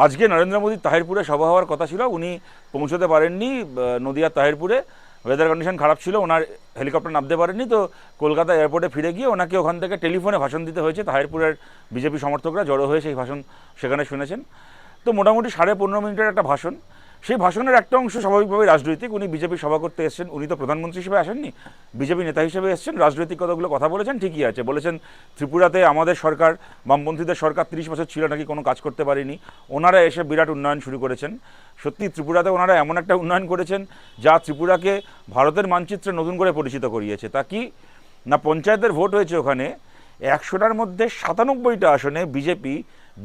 আজকে নরেন্দ্র মোদীর তাহিরপুরে সভা হওয়ার কথা ছিল, উনি পৌঁছতে পারেননি। নদিয়ার তাহিরপুরে ওয়েদার কন্ডিশন খারাপ ছিল, ওনার হেলিকপ্টার নামতে পারেননি, তো কলকাতা এয়ারপোর্টে ফিরে গিয়ে ওনাকে ওখান থেকে টেলিফোনে ভাষণ দিতে হয়েছে। তাহিরপুরের বিজেপি সমর্থকরা জড়ো হয়ে সেই ভাষণ সেখানে শুনেছেন। তো মোটামুটি 15.5 মিনিটের একটা ভাষণ। সেই ভাষণের একটা অংশ স্বাভাবিকভাবে রাজনৈতিক। উনি বিজেপি সভা করতে এসেছেন, উনি তো প্রধানমন্ত্রী হিসেবে আসেননি, বিজেপি নেতা হিসেবে এসেছেন। রাজনৈতিক কতগুলো কথা বলেছেন, ঠিকই আছে। বলেছেন ত্রিপুরাতে আমাদের সরকার, বামপন্থীদের সরকার 30 বছর ছিল নাকি কোনো কাজ করতে পারেনি, ওনারা এসে বিরাট উন্নয়ন শুরু করেছেন। সত্যি ত্রিপুরাতে ওনারা এমন একটা উন্নয়ন করেছেন যা ত্রিপুরাকে ভারতের মানচিত্রে নতুন করে পরিচিত করিয়েছে। তা কি না, পঞ্চায়েতের ভোট হয়েছে ওখানে, 100টার মধ্যে 97টা আসনে বিজেপি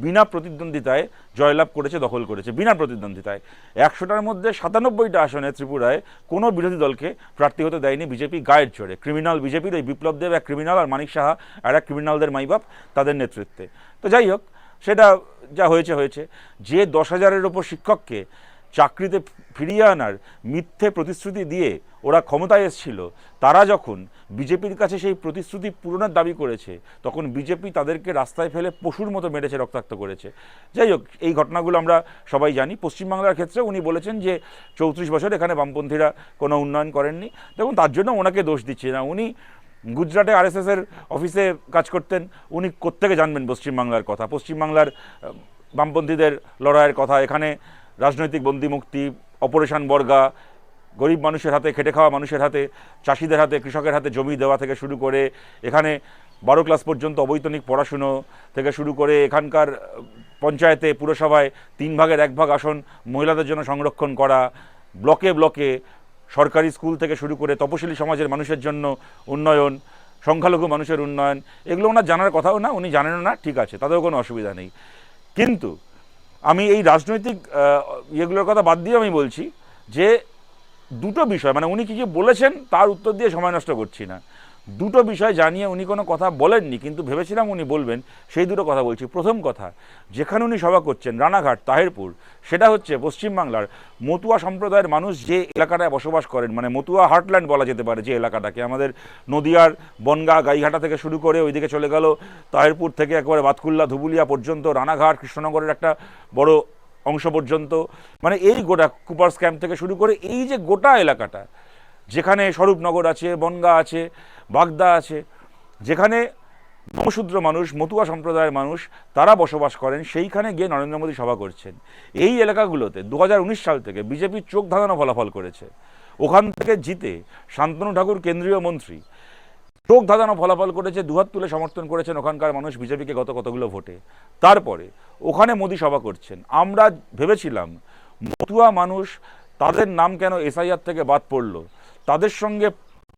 বিনা প্রতিদ্বন্দ্বিতায় জয়লাভ করেছে, দখল করেছে বিনা প্রতিদ্বন্দ্বিতায়। 100টার মধ্যে 97টা আসনে ত্রিপুরায় কোনো বিরোধী দলকে প্রার্থী হতে দেয়নি বিজেপি, গায়ের জোরে। ক্রিমিনাল বিজেপির ওই বিপ্লব দেব এক ক্রিমিনাল, আর মানিক সাহা আর এক ক্রিমিনালদের মাইবাপ, তাদের নেতৃত্বে। তো যাই হোক, সেটা যা হয়েছে হয়েছে। যে 10,000-এর ওপর শিক্ষককে চাকরিতে ফিরিয়ে আনার মিথ্যে প্রতিশ্রুতি দিয়ে ওরা ক্ষমতায় এসেছিল, তারা যখন বিজেপির কাছে সেই প্রতিশ্রুতি পূরণের দাবি করেছে, তখন বিজেপি তাদেরকে রাস্তায় ফেলে পশুর মতো মেরেছে, রক্তাক্ত করেছে। যাই হোক, এই ঘটনাগুলো আমরা সবাই জানি। পশ্চিমবাংলার ক্ষেত্রে উনি বলেছেন যে 34 বছর এখানে বামপন্থীরা কোনো উন্নয়ন করেননি। দেখুন, তার জন্য ওনাকে দোষ দিচ্ছে না। উনি গুজরাটে আরএসএসের অফিসে কাজ করতেন, উনি কোত্থেকে জানবেন পশ্চিমবাংলার কথা, পশ্চিমবাংলার বামপন্থীদের লড়াইয়ের কথা। এখানে রাজনৈতিক বন্দিমুক্তি, অপারেশন বর্গা, গরিব মানুষের হাতে, খেটে খাওয়া মানুষের হাতে, চাষিদের হাতে, কৃষকের হাতে জমি দেওয়া থেকে শুরু করে, এখানে 12 ক্লাস পর্যন্ত অবৈতনিক পড়াশুনো থেকে শুরু করে, এখানকার পঞ্চায়েতে, পুরসভায় 3 ভাগের 1 ভাগ আসন মহিলাদের জন্য সংরক্ষণ করা, ব্লকে ব্লকে সরকারি স্কুল থেকে শুরু করে তপশিলি সমাজের মানুষের জন্য উন্নয়ন, সংখ্যালঘু মানুষের উন্নয়ন, এগুলো ওনার জানার কথাও না, উনি জানেনও না, ঠিক আছে, তাতেও কোনো অসুবিধা নেই। কিন্তু আমি এই রাজনৈতিক ইয়েগুলোর কথা বাদ দিয়ে আমি বলছি যে দুটো বিষয়, মানে উনি কী কী বলেছেন তার উত্তর দিয়ে সময় নষ্ট করছি না, দুটো বিষয় জানিয়ে উনি কোনো কথা বলেননি, কিন্তু ভেবেছিলাম উনি বলবেন, সেই দুটো কথা বলছি। প্রথম কথা, যেখানে উনি সভা করছেন রানাঘাট, তাহিরপুর, সেটা হচ্ছে পশ্চিমবাংলার মতুয়া সম্প্রদায়ের মানুষ যে এলাকাটায় বসবাস করেন, মানে মতুয়া হার্টল্যান্ড বলা যেতে পারে যে এলাকাটাকে। আমাদের নদিয়ার বনগাঁ, গাইঘাটা থেকে শুরু করে ওইদিকে চলে গেল, তাহিরপুর থেকে একেবারে বাতকুল্লা, ধুবুলিয়া পর্যন্ত, রানাঘাট, কৃষ্ণনগরের একটা বড় অংশ পর্যন্ত, মানে এই গোটা কুপার্স ক্যাম্প থেকে শুরু করে এই যে গোটা এলাকাটা, যেখানে স্বরূপনগর আছে, বনগাঁ আছে, বাগদা আছে, যেখানে নমশূদ্র মানুষ, মতুয়া সম্প্রদায়ের মানুষ তারা বসবাস করেন, সেইখানে গিয়ে নরেন্দ্র মোদী সভা করছেন। এই এলাকাগুলোতে 2019 সাল থেকে বিজেপি চোখ ধাঁধানো ফলাফল করেছে। ওখান থেকে জিতে শান্তনু ঠাকুর কেন্দ্রীয় মন্ত্রী, চোখ ধাঁধানো ফলাফল করেছে, দুহাত তুলে সমর্থন করেছেন ওখানকার মানুষ বিজেপিকে গত কতগুলো ভোটে। তারপরে ওখানে মোদী সভা করছেন। আমরা ভেবেছিলাম মতুয়া মানুষ, তাদের নাম কেন এসআইআর থেকে বাদ পড়লো, তাদের সঙ্গে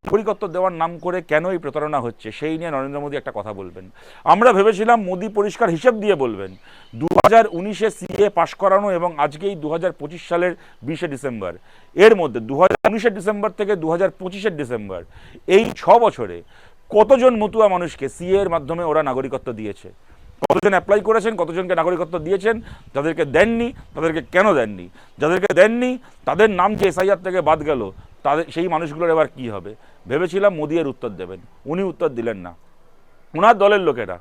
নাগরিকত্ব দেওয়ার নাম করে কেন এই প্রতারণা হচ্ছে, সেই নিয়ে নরেন্দ্র মোদী একটা কথা বলবেন। আমরা ভেবেছিলাম মোদী পরিষ্কার হিসেব দিয়ে বলবেন 2019-এ সিএ পাশ করানো এবং আজকেই 2025 সালের 20শে ডিসেম্বর, এর মধ্যে 2019-এর ডিসেম্বর থেকে 2025-এর ডিসেম্বর, এই 6 বছরে কতজন মতুয়া মানুষকে সিএ এর মাধ্যমে ওরা নাগরিকত্ব দিয়েছে, কতজন অ্যাপ্লাই করেছেন, কতজনকে নাগরিকত্ব দিয়েছেন, যাদেরকে দেননি তাদেরকে কেন দেননি, যাদেরকে দেননি তাদের নাম যে এসআইআর থেকে বাদ গেল, তাদের সেই মানুষগুলোর এবার কী হবে। ভেবেছিলাম মোদী এর উত্তর দেবেন, উনি উত্তর দিলেন না। ওনার দলের লোকেরা,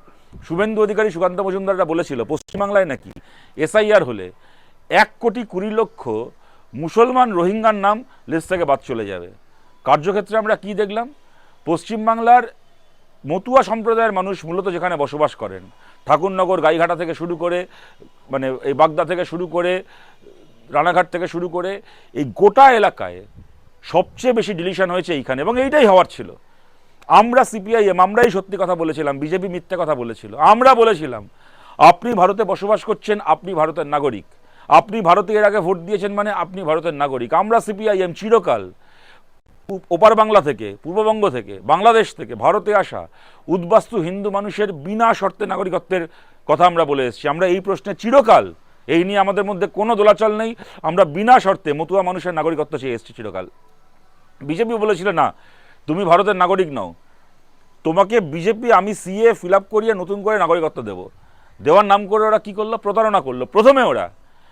শুভেন্দু অধিকারী, সুকান্ত মজুমদাররা বলেছিল পশ্চিমবাংলায় নাকি এসআইআর হলে 1,20,00,000 মুসলমান রোহিঙ্গার নাম লিস্ট থেকে বাদ চলে যাবে। কার্যক্ষেত্রে আমরা কি দেখলাম, পশ্চিমবাংলার মতুয়া সম্প্রদায়ের মানুষ মূলত যেখানে বসবাস করেন, ঠাকুরনগর, গাইঘাটা থেকে শুরু করে, মানে এই বাগদা থেকে শুরু করে, রানাঘাট থেকে শুরু করে, এই গোটা এলাকায় সবচেয়ে বেশি ডিলিশন হয়েছে এইখানে, এবং এইটাই হওয়ার ছিল। আমরা সিপিআইএম, আমরাই সত্যি কথা বলেছিলাম, বিজেপি মিথ্যে কথা বলেছিল। আমরা বলেছিলাম আপনি ভারতে বসবাস করছেন, আপনি ভারতের নাগরিক, আপনি ভারতে এর আগে ভোট দিয়েছেন, মানে আপনি ভারতের নাগরিক। আমরা সিপিআইএম চিরকাল ওপার বাংলা থেকে, পূর্ববঙ্গ থেকে, বাংলাদেশ থেকে ভারতে আসা উদ্বাস্তু হিন্দু মানুষের বিনা শর্তে নাগরিকত্বের কথা আমরা বলে এসেছি। আমরা এই প্রশ্নে চিরকাল, এই নিয়ে আমাদের মধ্যে কোনো দোলাচল নেই, আমরা বিনা শর্তে মতুয়া মানুষের নাগরিকত্ব চেয়ে এসেছি চিরকাল। বিজেপি বলেছিল না, তুমি ভারতের নাগরিক নও, তোমাকে বিজেপি আমি সিএ ফিল আপ করিয়ে নতুন করে নাগরিকত্ব দেবো। দেওয়ার নাম করে ওরা কী করলো, প্রতারণা করলো। প্রথমে ওরা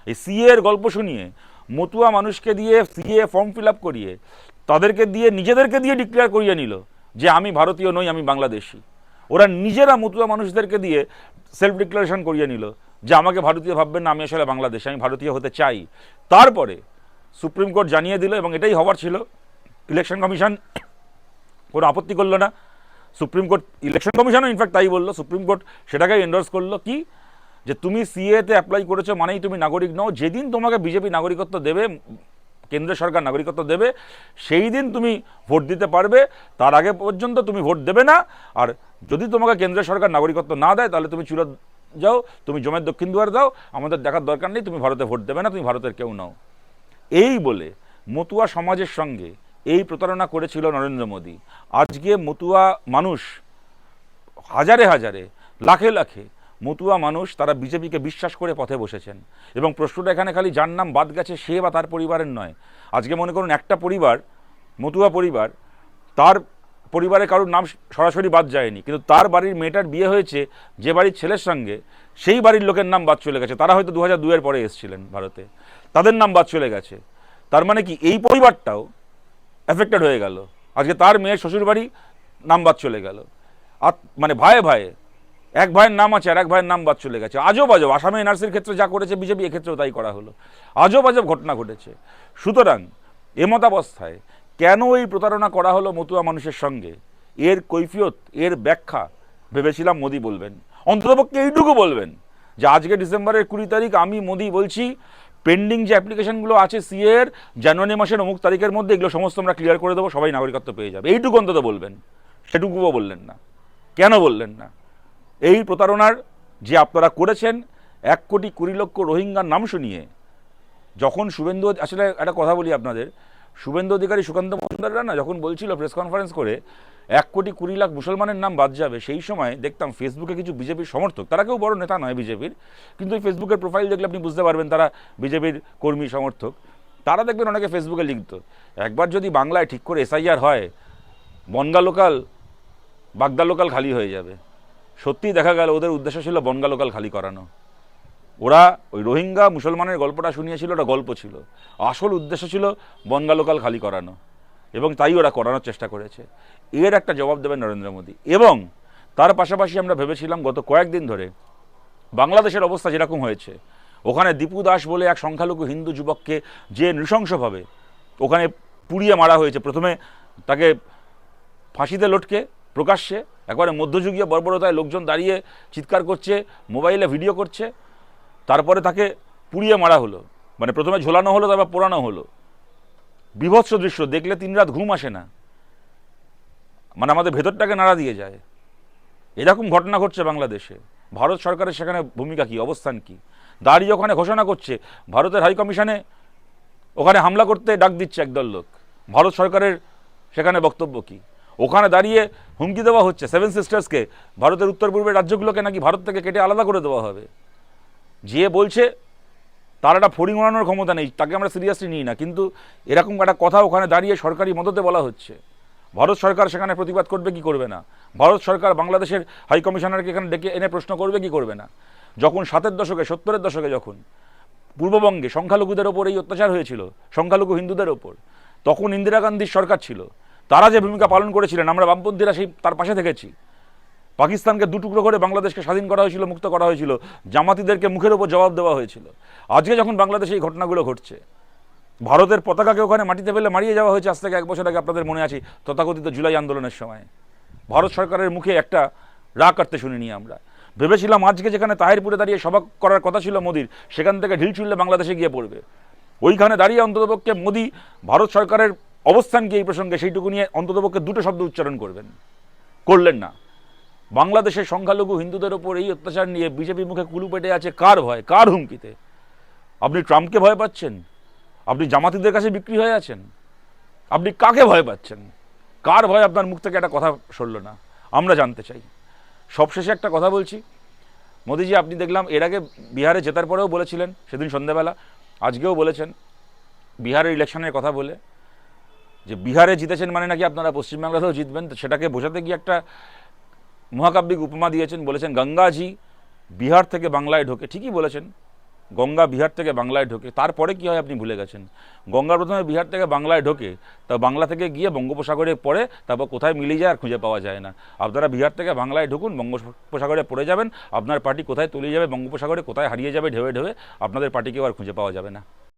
এই সিএ এর গল্প শুনিয়ে মতুয়া মানুষকে দিয়ে সিএ ফর্ম ফিল আপ করিয়ে তাদেরকে দিয়ে, নিজেদেরকে দিয়ে ডিক্লেয়ার করিয়ে নিল যে আমি ভারতীয় নই, আমি বাংলাদেশি। ওরা নিজেরা মতুয়া মানুষদেরকে দিয়ে সেলফ ডিক্লারেশন করিয়ে নিল যে আমাকে ভারতীয় ভাববেন না, আমি আসলে বাংলাদেশ, আমি ভারতীয় হতে চাই। তারপরে সুপ্রিম কোর্ট জানিয়ে দিল, এবং এটাই হওয়ার ছিল। ইলেকশন কমিশন কোনো আপত্তি করলো না। সুপ্রিম কোর্ট, ইলেকশন কমিশনও ইনফ্যাক্ট তাই বললো, সুপ্রিম কোর্ট সেটাকে এন্ডোর্স করলো কি, যে তুমি সিএতে অ্যাপ্লাই করেছো মানেই তুমি নাগরিক নও। যেদিন তোমাকে বিজেপি নাগরিকত্ব দেবে, কেন্দ্র সরকার নাগরিকত্ব দেবে, সেই দিন তুমি ভোট দিতে পারবে, তার আগে পর্যন্ত তুমি ভোট দেবে না। আর যদি তোমাকে কেন্দ্র সরকার নাগরিকত্ব না দেয়, তাহলে তুমি চুরত যাও, তুমি জমের দক্ষিণ দুয়ার দাও, আমাদের দেখার দরকার নেই, তুমি ভারতে ভোট দেবে না, তুমি ভারতের কেউ নাও। এই বলে মতুয়া সমাজের সঙ্গে এই প্রতারণা করেছিল নরেন্দ্র মোদী। আজকে মতুয়া মানুষ, হাজারে হাজারে, লাখে লাখে মতুয়া মানুষ, তারা বিজেপিকে বিশ্বাস করে পথে বসেছেন। এবং প্রশ্নটা এখানে খালি যার নাম বাদ গেছে সে বা তার পরিবারের নয়। আজকে মনে করুন একটা পরিবার, মতুয়া পরিবার, তার পরিবারে কারোর নাম সরাসরি বাদ যায়নি, কিন্তু তার বাড়ির মেয়েটার বিয়ে হয়েছে যে বাড়ির ছেলের সঙ্গে, সেই বাড়ির লোকের নাম বাদ চলে গেছে। তারা হয়তো 2002-এর পরে এসেছিলেন ভারতে, তাদের নাম বাদ চলে গেছে। তার মানে কি এই পরিবারটাও এফেক্টেড হয়ে গেল। আজকে তার মেয়ের শ্বশুর বাড়ি নাম বাদ চলে গেল। আর মানে ভাইয়ে ভাইয়ে, এক ভাইয়ের নাম আছে আর এক ভাইয়ের নাম বাদ চলে গেছে। আজব আজব, আসামে এনআরসির ক্ষেত্রে যা করেছে বিজেপি, এক্ষেত্রেও তাই করা হলো। আজব আজব ঘটনা ঘটেছে। সুতরাং এমতাবস্থায় কেন এই প্রতারণা করা হলো মতুয়া মানুষের সঙ্গে, এর কৈফিয়ত, এর ব্যাখ্যা ভেবেছিলাম মোদি বলবেন। অন্ততপক্ষে এইটুকু বলবেন যে আজকে ডিসেম্বরের 20 তারিখ আমি মোদি বলছি, পেন্ডিং যে অ্যাপ্লিকেশনগুলো আছে সিএর, জানুয়ারি মাসের অমুক তারিখের মধ্যে এগুলো সমস্ত আমরা ক্লিয়ার করে দেবো, সবাই নাগরিকত্ব পেয়ে যাবে। এইটুকু অন্তত বলবেন। সেটুকুও বললেন না। কেন বললেন না? এই প্রতারণার যে আপনারা করেছেন, 1,20,00,000 রোহিঙ্গার নাম শুনিয়ে, যখন শুভেন্দু, আসলে একটা কথা বলি আপনাদের, শুভেন্দু অধিকারী, সুকান্ত মজুমদাররা না যখন বলছিল প্রেস কনফারেন্স করে 1,20,00,000 মুসলমানের নাম বাদ যাবে, সেই সময় দেখতাম ফেসবুকে কিছু বিজেপির সমর্থক, তারা কেউ বড় নেতা নয় বিজেপির, কিন্তু ওই ফেসবুকের প্রোফাইল দেখলে আপনি বুঝতে পারবেন তারা বিজেপির কর্মী সমর্থক। তারা দেখবেন অনেকে ফেসবুকে লিখত, একবার যদি বাংলায় ঠিক করে এসআইআর হয়, বনগা লোকাল, বাগদা লোকাল খালি হয়ে যাবে। সত্যিই দেখা গেল ওদের উদ্দেশ্য ছিল বনগা লোকাল খালি করানো। ওরা ওই রোহিঙ্গা মুসলমানের গল্পটা শুনিয়েছিল, ওটা গল্প ছিল, আসল উদ্দেশ্য ছিল বনগা লোকাল খালি করানো, এবং তাই ওরা করানোর চেষ্টা করেছে। এর একটা জবাব দেবেন নরেন্দ্র মোদী। এবং তার পাশাপাশি আমরা ভেবেছিলাম গত কয়েকদিন ধরে বাংলাদেশের অবস্থা যেরকম হয়েছে, ওখানে দীপু দাস বলে এক সংখ্যালঘু হিন্দু যুবককে যে নৃশংসভাবে ওখানে পুড়িয়ে মারা হয়েছে, প্রথমে তাকে ফাঁসিতে লটকে প্রকাশ্যে, একবারে মধ্যযুগীয় বর্বরতায় লোকজন দাঁড়িয়ে চিৎকার করছে, মোবাইলে ভিডিও করছে, তারপরে তাকে পুড়িয়ে মারা হলো, মানে প্রথমে ঝোলানো হলো, তারপর পোড়ানো হলো। বিভৎস দৃশ্য দেখলে 3 রাত ঘুম আসে না, মানে আমাদের ভেতরটাকে নাড়া দিয়ে যায়। এরকম ঘটনা ঘটছে বাংলাদেশে। ভারত সরকারের সেখানে ভূমিকা কি, অবস্থান কি? দাঁড়িয়ে ওখানে ঘোষণা করছে, ভারতের হাই কমিশনে ওখানে হামলা করতে ডাক দিচ্ছে একদল লোক। ভারত সরকারের সেখানে বক্তব্য কি? ওখানে দাঁড়িয়ে হুমকি দেওয়া হচ্ছে 7 সিস্টার্সকে, ভারতের উত্তর পূর্বের রাজ্যগুলোকে নাকি ভারত থেকে কেটে আলাদা করে দেওয়া হবে। যে বলছে তার একটা ফড়িং ওড়ানোর ক্ষমতা নেই, তাকে আমরা সিরিয়াসলি নিই না, কিন্তু এরকম একটা কথা ওখানে দাঁড়িয়ে সরকারি মদতে বলা হচ্ছে। ভারত সরকার সেখানে প্রতিবাদ করবে কি করবে না? ভারত সরকার বাংলাদেশের হাই কমিশনারকে এখানে ডেকে এনে প্রশ্ন করবে কি করবে না? যখন 7-এর দশকে, 70-এর দশকে যখন পূর্ববঙ্গে সংখ্যালঘুদের ওপর এই অত্যাচার হয়েছিল, সংখ্যালঘু হিন্দুদের ওপর, তখন ইন্দিরা গান্ধীর সরকার ছিল, তারা যে ভূমিকা পালন করেছিলেন, আমরা বামপন্থীরা সেই তার পাশে থেকেছি। পাকিস্তানকে 2 টুকরো করে বাংলাদেশকে স্বাধীন করা হয়েছিল, মুক্ত করা হয়েছিল, জামাতিদেরকে মুখের ওপর জবাব দেওয়া হয়েছিল। আজকে যখন বাংলাদেশে এই ঘটনাগুলো ঘটছে, ভারতের পতাকাকে ওখানে মাটিতে ফেলে মারিয়ে যাওয়া হয়েছে, আজ থেকে 1 বছর আগে আপনাদের মনে আছে তথাকথিত জুলাই আন্দোলনের সময়। ভারত সরকারের মুখে একটা রাগ কাটতে শুনিনি আমরা। ভেবেছিলাম আজকে যেখানে তাহিরপুরে দাঁড়িয়ে সভা করার কথা ছিল মোদির, সেখান থেকে ঢিল ছুড়লে বাংলাদেশে গিয়ে পড়বে। ওইখানে দাঁড়িয়ে অন্ততপক্ষে মোদি ভারত সরকারের অবস্থান কি এই প্রসঙ্গে সেইটুকু নিয়ে অন্ততপক্ষে 2টো শব্দ উচ্চারণ করবেন, করলেন না। বাংলাদেশের সংখ্যালঘু হিন্দুদের ওপর এই অত্যাচার নিয়ে বিজেপি মুখে কুলু পেটে আছে কার ভয়, কার হুমকিতে? আপনি ট্রাম্পকে ভয় পাচ্ছেন? আপনি জামাতিদের কাছে বিক্রি হয়ে আছেন? আপনি কাকে ভয় পাচ্ছেন? কার ভয় আপনার মুখ থেকে একটা কথা সরল না? আমরা জানতে চাই। সবশেষে একটা কথা বলছি, মোদিজি আপনি দেখলাম এর আগে বিহারে জেতার পরেও বলেছিলেন, সেদিন সন্ধ্যাবেলা, আজকেও বলেছেন বিহারের ইলেকশনের কথা বলে, যে বিহারে জিতেছেন মানে নাকি আপনারা পশ্চিমবাংলাতেও জিতবেন। সেটাকে বোঝাতে গিয়ে একটা মহাকাব্যিক উপমা দিয়েছেন, বলেছেন গঙ্গাজি বিহার থেকে বাংলায় ঢোকে। ঠিকই বলেছেন, গঙ্গা বিহার থেকে বাংলায় ঢোকে, তারপরে কি হয় আপনি ভুলে গেছেন। গঙ্গা প্রথমে বিহার থেকে বাংলায় ঢোকে, তা বাংলা থেকে গিয়ে বঙ্গোপসাগরে পড়ে, তারপর কোথায় মিলিয়ে যায় আর খুঁজে পাওয়া যায় না। আপনারা বিহার থেকে বাংলায় ঢুকুন, বঙ্গোপসাগরে পড়ে যাবেন, আপনার পার্টি কোথায় তলিয়ে যাবে বঙ্গোপসাগরে, কোথায় হারিয়ে যাবে ঢেউে ঢেউে, আপনাদের পার্টিকেও আর খুঁজে পাওয়া যাবে না।